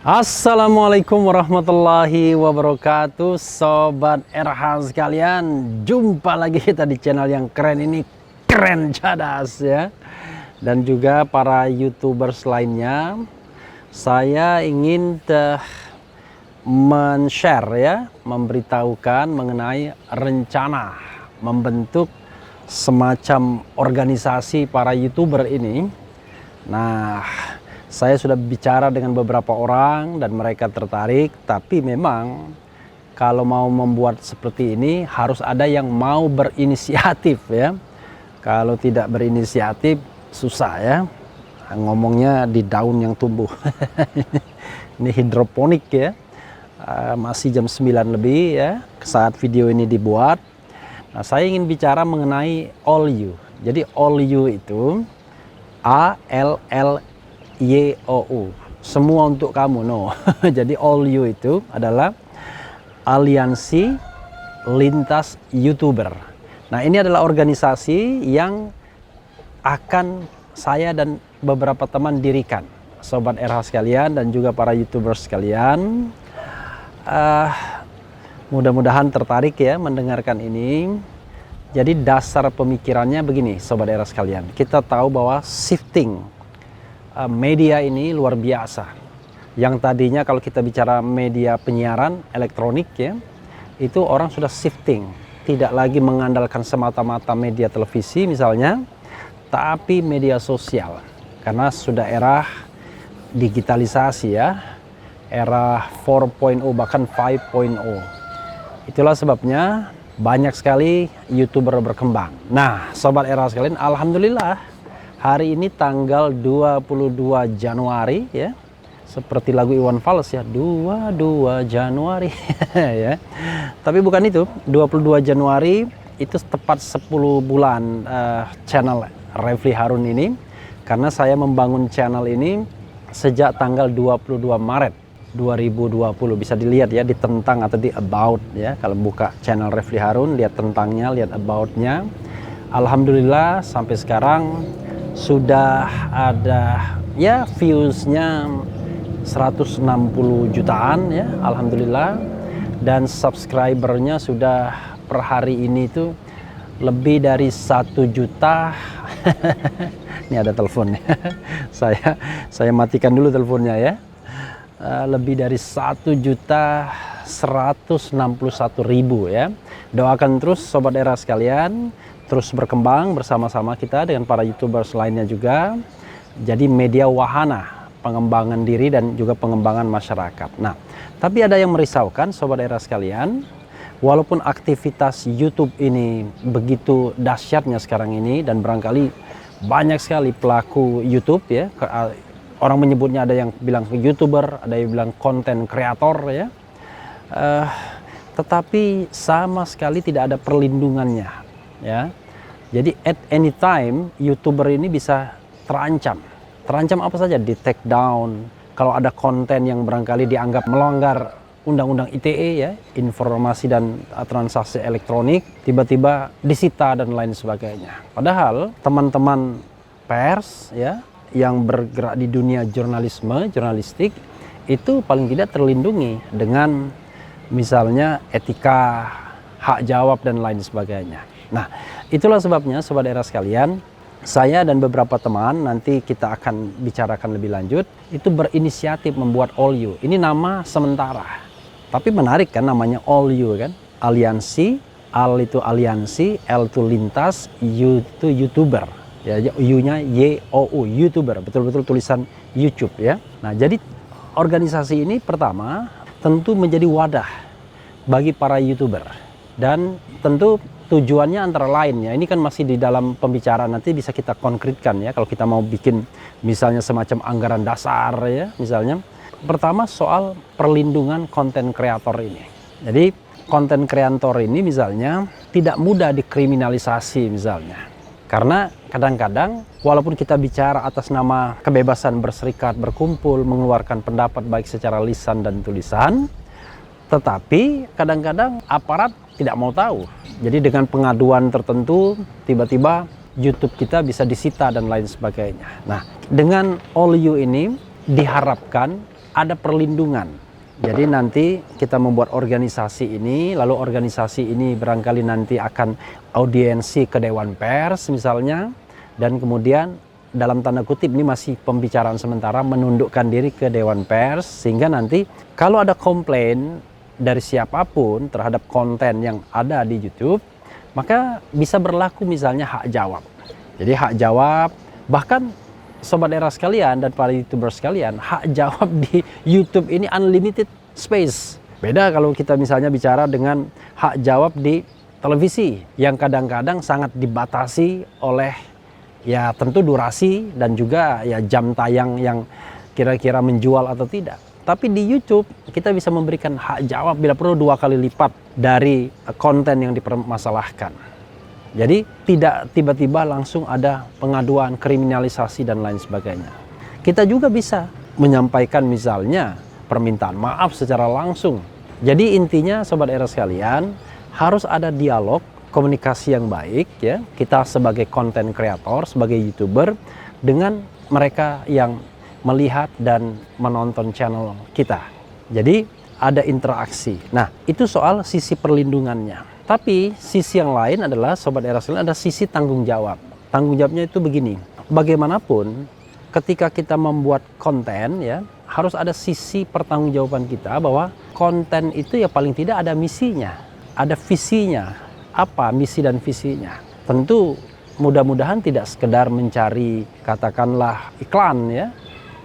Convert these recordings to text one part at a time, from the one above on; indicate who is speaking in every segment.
Speaker 1: Assalamualaikum warahmatullahi wabarakatuh, Sobat RH sekalian. Jumpa lagi kita di channel yang keren ini, keren cadas ya. Dan juga para YouTubers lainnya. Saya ingin men-share ya, memberitahukan mengenai rencana membentuk semacam organisasi para YouTuber ini. Nah, saya sudah bicara dengan beberapa orang dan mereka tertarik, tapi memang kalau mau membuat seperti ini harus ada yang mau berinisiatif ya. Kalau tidak berinisiatif susah ya. Ngomongnya di daun yang tumbuh. Ini hidroponik ya. Masih jam 9 lebih ya saat video ini dibuat. Nah, saya ingin bicara mengenai all you. Jadi all you itu ALLYOU, semua untuk kamu, no. Jadi all you itu adalah aliansi lintas YouTuber. Nah, ini adalah organisasi yang akan saya dan beberapa teman dirikan, Sobat RH sekalian dan juga para YouTuber sekalian. Mudah-mudahan tertarik ya mendengarkan ini. Jadi dasar pemikirannya begini, Sobat RH sekalian. Kita tahu bahwa shifting media ini luar biasa. Yang tadinya kalau kita bicara media penyiaran elektronik ya, itu orang sudah shifting, tidak lagi mengandalkan semata-mata media televisi misalnya, tapi media sosial. Karena sudah era digitalisasi ya, era 4.0 bahkan 5.0. Itulah sebabnya banyak sekali YouTuber berkembang. Nah, Sobat RH sekalian, alhamdulillah hari ini tanggal 22 Januari ya. Seperti lagu Iwan Fals ya, 22 Januari ya. Tapi bukan itu, 22 Januari itu tepat 10 bulan channel Refly Harun ini. Karena saya membangun channel ini sejak tanggal 22 Maret 2020. Bisa dilihat ya di tentang atau di about ya. Kalau buka channel Refly Harun, lihat tentangnya, lihat about-nya. Alhamdulillah sampai sekarang sudah ada ya views-nya 160 jutaan ya, alhamdulillah. Dan subscribernya sudah per hari ini itu lebih dari 1 juta. Ini ada teleponnya. Saya matikan dulu teleponnya ya. Lebih dari 1.161.000 ya. Doakan terus Sobat RH sekalian, terus berkembang bersama-sama kita dengan para YouTubers lainnya juga. Jadi media wahana pengembangan diri dan juga pengembangan masyarakat. Nah, tapi ada yang merisaukan Sobat RH sekalian. Walaupun aktivitas YouTube ini begitu dahsyatnya sekarang ini dan barangkali banyak sekali pelaku YouTube ya. Orang menyebutnya, ada yang bilang YouTuber, ada yang bilang konten kreator ya. Tetapi sama sekali tidak ada perlindungannya ya. Jadi at any time YouTuber ini bisa terancam. Terancam apa saja? Di take down. Kalau ada konten yang barangkali dianggap melanggar Undang-Undang ITE ya, informasi dan transaksi elektronik, tiba-tiba disita dan lain sebagainya. Padahal teman-teman pers ya yang bergerak di dunia jurnalistik itu paling tidak terlindungi dengan misalnya etika, hak jawab dan lain sebagainya. Nah, itulah sebabnya Sobat RH sekalian, saya dan beberapa teman nanti kita akan bicarakan lebih lanjut, itu berinisiatif membuat all you. Ini nama sementara. Tapi menarik kan namanya all you kan? Aliansi, al itu aliansi, l itu lintas, u itu YouTuber. Ya, U-nya Y-O-U, YouTuber, betul-betul tulisan YouTube ya. Nah, jadi organisasi ini pertama tentu menjadi wadah bagi para YouTuber. Dan tentu tujuannya antara lain ya, ini kan masih di dalam pembicaraan, nanti bisa kita konkretkan ya. Kalau kita mau bikin misalnya semacam anggaran dasar ya, misalnya. Pertama soal perlindungan konten kreator ini. Jadi konten kreator ini misalnya tidak mudah dikriminalisasi misalnya. Karena kadang-kadang walaupun kita bicara atas nama kebebasan berserikat, berkumpul, mengeluarkan pendapat baik secara lisan dan tulisan, tetapi kadang-kadang aparat tidak mau tahu. Jadi dengan pengaduan tertentu tiba-tiba YouTube kita bisa disita dan lain sebagainya. Nah, dengan all you ini diharapkan ada perlindungan. Jadi nanti kita membuat organisasi ini, lalu organisasi ini barangkali nanti akan audiensi ke Dewan Pers misalnya, dan kemudian dalam tanda kutip ini masih pembicaraan sementara menundukkan diri ke Dewan Pers, sehingga nanti kalau ada komplain dari siapapun terhadap konten yang ada di YouTube, maka bisa berlaku misalnya hak jawab. Jadi hak jawab, bahkan Sobat Era sekalian dan para YouTuber sekalian, hak jawab di YouTube ini unlimited space. Beda kalau kita misalnya bicara dengan hak jawab di televisi yang kadang-kadang sangat dibatasi oleh ya tentu durasi dan juga ya jam tayang yang kira-kira menjual atau tidak. Tapi di YouTube kita bisa memberikan hak jawab bila perlu 2 kali lipat dari konten yang dipermasalahkan. Jadi tidak tiba-tiba langsung ada pengaduan, kriminalisasi dan lain sebagainya. Kita juga bisa menyampaikan misalnya permintaan maaf secara langsung. Jadi intinya Sobat Era sekalian, harus ada dialog, komunikasi yang baik ya. Kita sebagai konten kreator, sebagai YouTuber dengan mereka yang melihat dan menonton channel kita. Jadi ada interaksi. Nah, itu soal sisi perlindungannya. Tapi sisi yang lain adalah Sobat Era sekalian, ada sisi tanggung jawab. Tanggung jawabnya itu begini. Bagaimanapun ketika kita membuat konten ya, harus ada sisi pertanggungjawaban kita bahwa konten itu ya paling tidak ada misinya, ada visinya. Apa misi dan visinya? Tentu mudah-mudahan tidak sekedar mencari katakanlah iklan ya,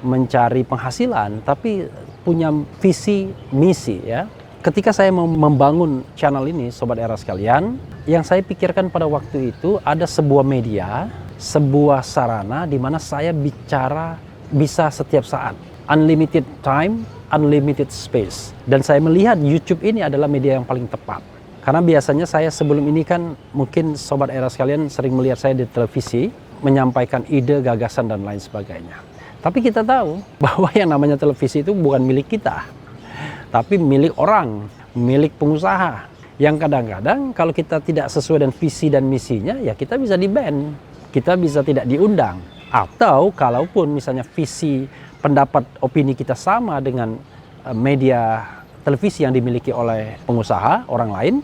Speaker 1: mencari penghasilan, tapi punya visi misi ya. Ketika saya mau membangun channel ini Sobat Era sekalian, yang saya pikirkan pada waktu itu ada sebuah media, sebuah sarana di mana saya bicara bisa setiap saat, unlimited time, unlimited space. Dan saya melihat YouTube ini adalah media yang paling tepat. Karena biasanya saya sebelum ini kan mungkin Sobat Era sekalian sering melihat saya di televisi menyampaikan ide, gagasan dan lain sebagainya. Tapi kita tahu bahwa yang namanya televisi itu bukan milik kita, tapi milik orang, milik pengusaha. Yang kadang-kadang kalau kita tidak sesuai dengan visi dan misinya, ya kita bisa di-ban, kita bisa tidak diundang. Atau kalaupun misalnya visi, pendapat, opini kita sama dengan media televisi yang dimiliki oleh pengusaha, orang lain,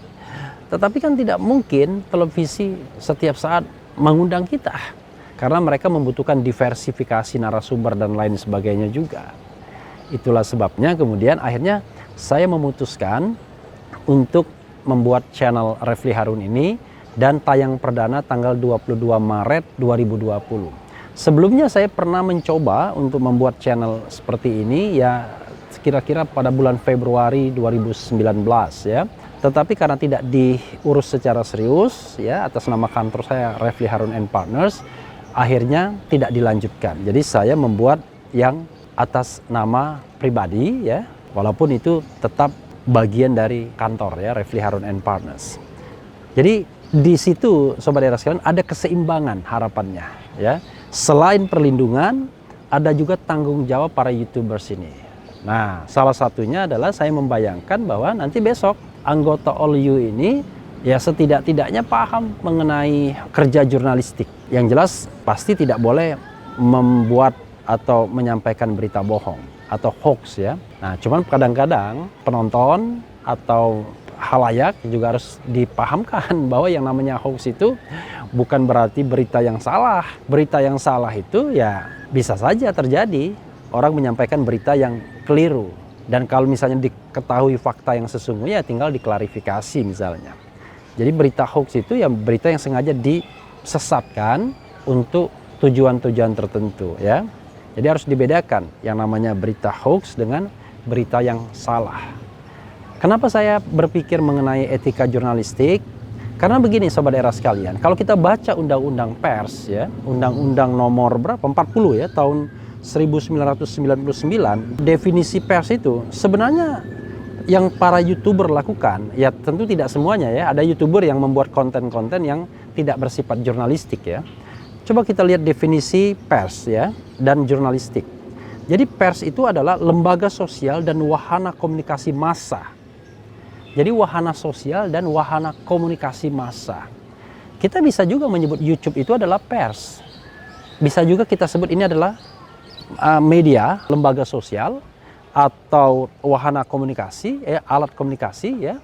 Speaker 1: tetapi kan tidak mungkin televisi setiap saat mengundang kita. Karena mereka membutuhkan diversifikasi narasumber dan lain sebagainya juga. Itulah sebabnya kemudian akhirnya saya memutuskan untuk membuat channel Refli Harun ini dan tayang perdana tanggal 22 Maret 2020. Sebelumnya saya pernah mencoba untuk membuat channel seperti ini ya kira-kira pada bulan Februari 2019 ya. Tetapi karena tidak diurus secara serius ya atas nama kantor saya Refli Harun and Partners, akhirnya tidak dilanjutkan. Jadi saya membuat yang atas nama pribadi ya, walaupun itu tetap bagian dari kantor ya Refli Harun and Partners. Jadi di situ Sobat Era sekalian ada keseimbangan harapannya ya. Selain perlindungan, ada juga tanggung jawab para YouTubers ini. Nah, salah satunya adalah saya membayangkan bahwa nanti besok anggota All You ini ya setidak-tidaknya paham mengenai kerja jurnalistik. Yang jelas pasti tidak boleh membuat atau menyampaikan berita bohong atau hoax ya. Nah, cuman kadang-kadang penonton atau halayak juga harus dipahamkan bahwa yang namanya hoax itu bukan berarti berita yang salah. Berita yang salah itu ya bisa saja terjadi. Orang menyampaikan berita yang keliru. Dan kalau misalnya diketahui fakta yang sesungguhnya tinggal diklarifikasi misalnya. Jadi berita hoax itu ya berita yang sengaja disesatkan untuk tujuan-tujuan tertentu ya. Jadi harus dibedakan yang namanya berita hoax dengan berita yang salah. Kenapa saya berpikir mengenai etika jurnalistik? Karena begini Sobat Era sekalian, kalau kita baca undang-undang pers ya, undang-undang nomor berapa? 40 ya, tahun 1999, definisi pers itu sebenarnya yang para YouTuber lakukan, ya tentu tidak semuanya ya, ada YouTuber yang membuat konten-konten yang tidak bersifat jurnalistik ya. Coba kita lihat definisi pers ya dan jurnalistik. Jadi pers itu adalah lembaga sosial dan wahana komunikasi massa. Jadi wahana sosial dan wahana komunikasi massa. Kita bisa juga menyebut YouTube itu adalah pers. Bisa juga kita sebut ini adalah media, lembaga sosial atau wahana komunikasi, alat komunikasi ya,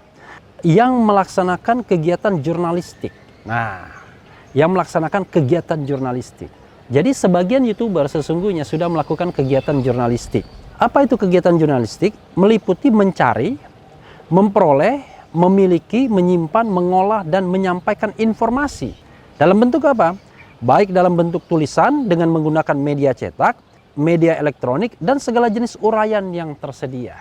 Speaker 1: yang melaksanakan kegiatan jurnalistik. Nah, yang melaksanakan kegiatan jurnalistik. Jadi sebagian YouTuber sesungguhnya sudah melakukan kegiatan jurnalistik. Apa itu kegiatan jurnalistik? Meliputi mencari, memperoleh, memiliki, menyimpan, mengolah, dan menyampaikan informasi. Dalam bentuk apa? Baik dalam bentuk tulisan dengan menggunakan media cetak, media elektronik, dan segala jenis uraian yang tersedia.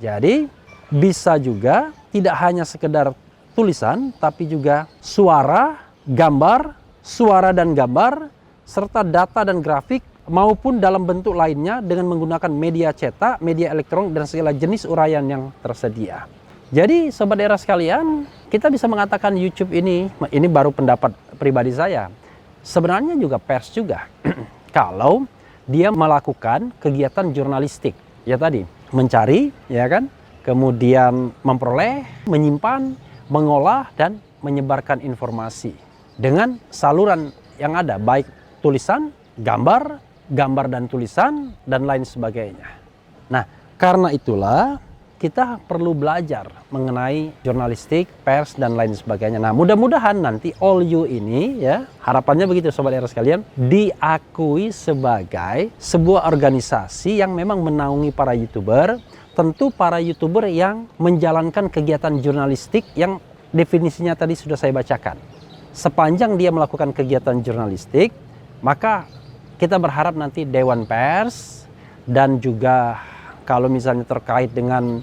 Speaker 1: Jadi bisa juga tidak hanya sekedar tulisan, tapi juga suara, gambar, suara dan gambar, serta data dan grafik, maupun dalam bentuk lainnya dengan menggunakan media cetak, media elektronik, dan segala jenis uraian yang tersedia. Jadi sobat era sekalian, kita bisa mengatakan YouTube ini baru pendapat pribadi saya, sebenarnya juga pers juga. Kalau dia melakukan kegiatan jurnalistik, ya tadi, mencari, ya kan, kemudian memperoleh, menyimpan, mengolah, dan menyebarkan informasi dengan saluran yang ada, baik tulisan, gambar, gambar dan tulisan, dan lain sebagainya. Nah, karena itulah kita perlu belajar mengenai jurnalistik, pers, dan lain sebagainya. Nah, mudah-mudahan nanti All You ini, ya, harapannya begitu sobat era sekalian, diakui sebagai sebuah organisasi yang memang menaungi para YouTuber, tentu para YouTuber yang menjalankan kegiatan jurnalistik yang definisinya tadi sudah saya bacakan. Sepanjang dia melakukan kegiatan jurnalistik, maka kita berharap nanti Dewan Pers dan juga kalau misalnya terkait dengan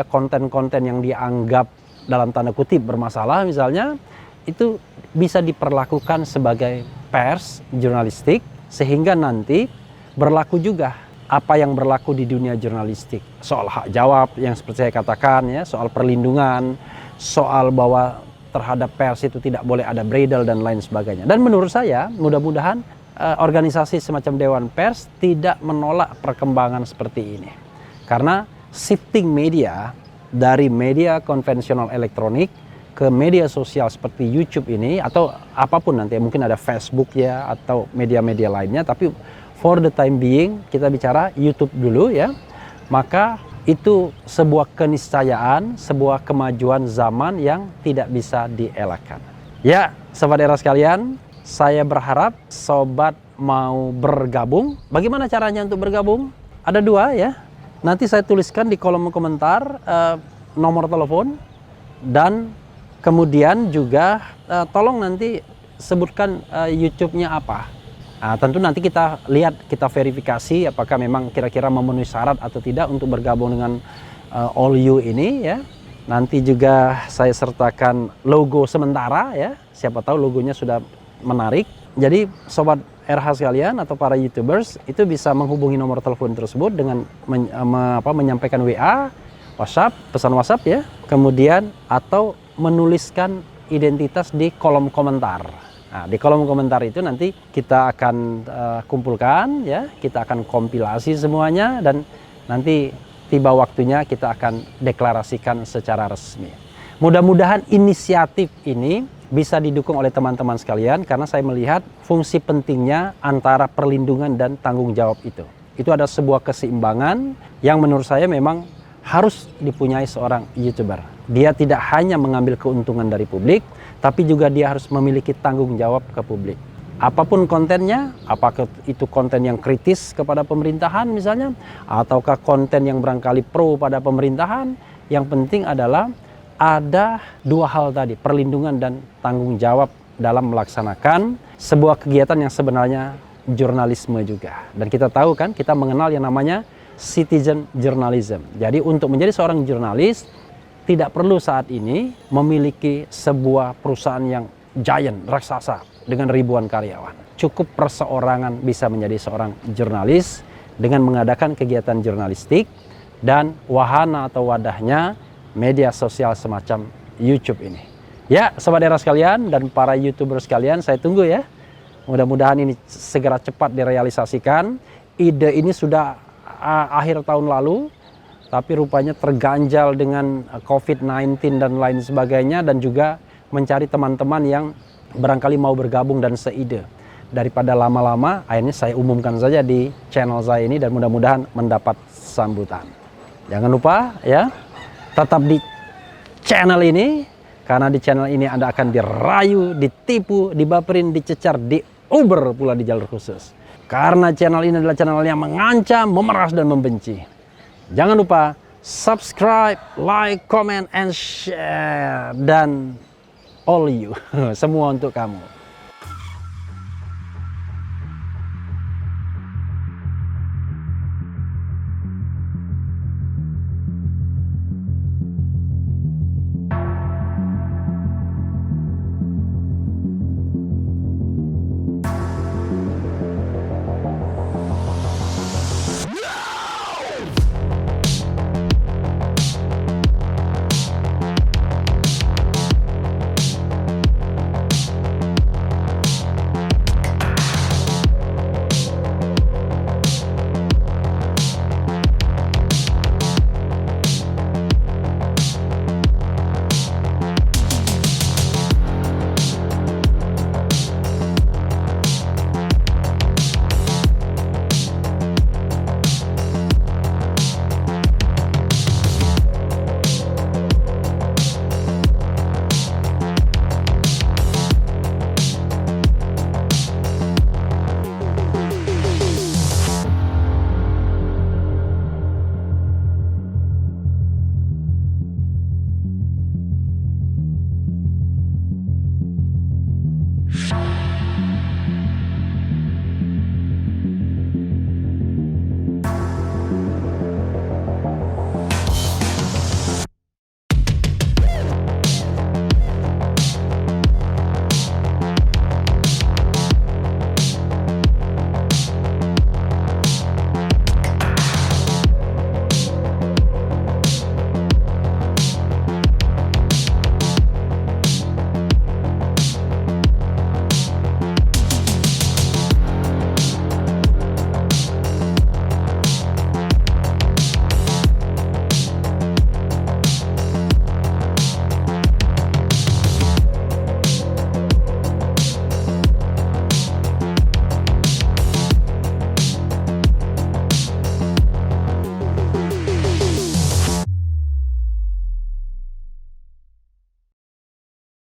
Speaker 1: konten-konten yang dianggap dalam tanda kutip bermasalah misalnya, itu bisa diperlakukan sebagai pers jurnalistik, sehingga nanti berlaku juga apa yang berlaku di dunia jurnalistik. Soal hak jawab yang seperti saya katakan ya, soal perlindungan, soal bahwa terhadap pers itu tidak boleh ada bridal dan lain sebagainya. Dan menurut saya mudah-mudahan organisasi semacam Dewan Pers tidak menolak perkembangan seperti ini. Karena shifting media dari media konvensional elektronik ke media sosial seperti YouTube ini, atau apapun nanti, mungkin ada Facebook ya, atau media-media lainnya, tapi for the time being kita bicara YouTube dulu ya, maka itu sebuah keniscayaan, sebuah kemajuan zaman yang tidak bisa dielakkan. Ya, sobat era sekalian, saya berharap sobat mau bergabung. Bagaimana caranya untuk bergabung? Ada dua ya. Nanti saya tuliskan di kolom komentar nomor telepon, dan kemudian juga tolong nanti sebutkan YouTube-nya apa. Nah, tentu nanti kita lihat, kita verifikasi apakah memang kira-kira memenuhi syarat atau tidak untuk bergabung dengan All You ini ya. Nanti juga saya sertakan logo sementara ya. Siapa tahu logonya sudah menarik. Jadi sobat RH sekalian atau para YouTubers itu bisa menghubungi nomor telepon tersebut dengan menyampaikan WA, WhatsApp, pesan WhatsApp ya. Kemudian atau menuliskan identitas di kolom komentar. Nah, di kolom komentar itu nanti kita akan kumpulkan ya, kita akan kompilasi semuanya, dan nanti tiba waktunya kita akan deklarasikan secara resmi. Mudah-mudahan inisiatif ini bisa didukung oleh teman-teman sekalian, karena saya melihat fungsi pentingnya antara perlindungan dan tanggung jawab itu. Itu ada sebuah keseimbangan yang menurut saya memang harus dipunyai seorang YouTuber. Dia tidak hanya mengambil keuntungan dari publik, tapi juga dia harus memiliki tanggung jawab ke publik. Apapun kontennya, apakah itu konten yang kritis kepada pemerintahan misalnya, ataukah konten yang barangkali pro pada pemerintahan, yang penting adalah ada dua hal tadi, perlindungan dan tanggung jawab dalam melaksanakan sebuah kegiatan yang sebenarnya jurnalisme juga. Dan kita tahu kan, kita mengenal yang namanya citizen journalism. Jadi untuk menjadi seorang jurnalis, tidak perlu saat ini memiliki sebuah perusahaan yang giant, raksasa dengan ribuan karyawan. Cukup perseorangan bisa menjadi seorang jurnalis dengan mengadakan kegiatan jurnalistik dan wahana atau wadahnya media sosial semacam YouTube ini. Ya, sobat era sekalian dan para YouTuber sekalian, saya tunggu ya. Mudah-mudahan ini segera cepat direalisasikan. Ide ini sudah akhir tahun lalu, tapi rupanya terganjal dengan COVID-19 dan lain sebagainya, dan juga mencari teman-teman yang barangkali mau bergabung dan seide. daripada lama-lama, akhirnya saya umumkan saja di channel saya ini dan mudah-mudahan mendapat sambutan. Jangan lupa ya, tetap di channel ini, karena di channel ini Anda akan dirayu, ditipu, dibaperin, dicecar, diuber pula di jalur khusus. Karena channel ini adalah channel yang mengancam, memeras, dan membenci. Jangan lupa subscribe, like, comment, and share. Dan all you, semua untuk kamu.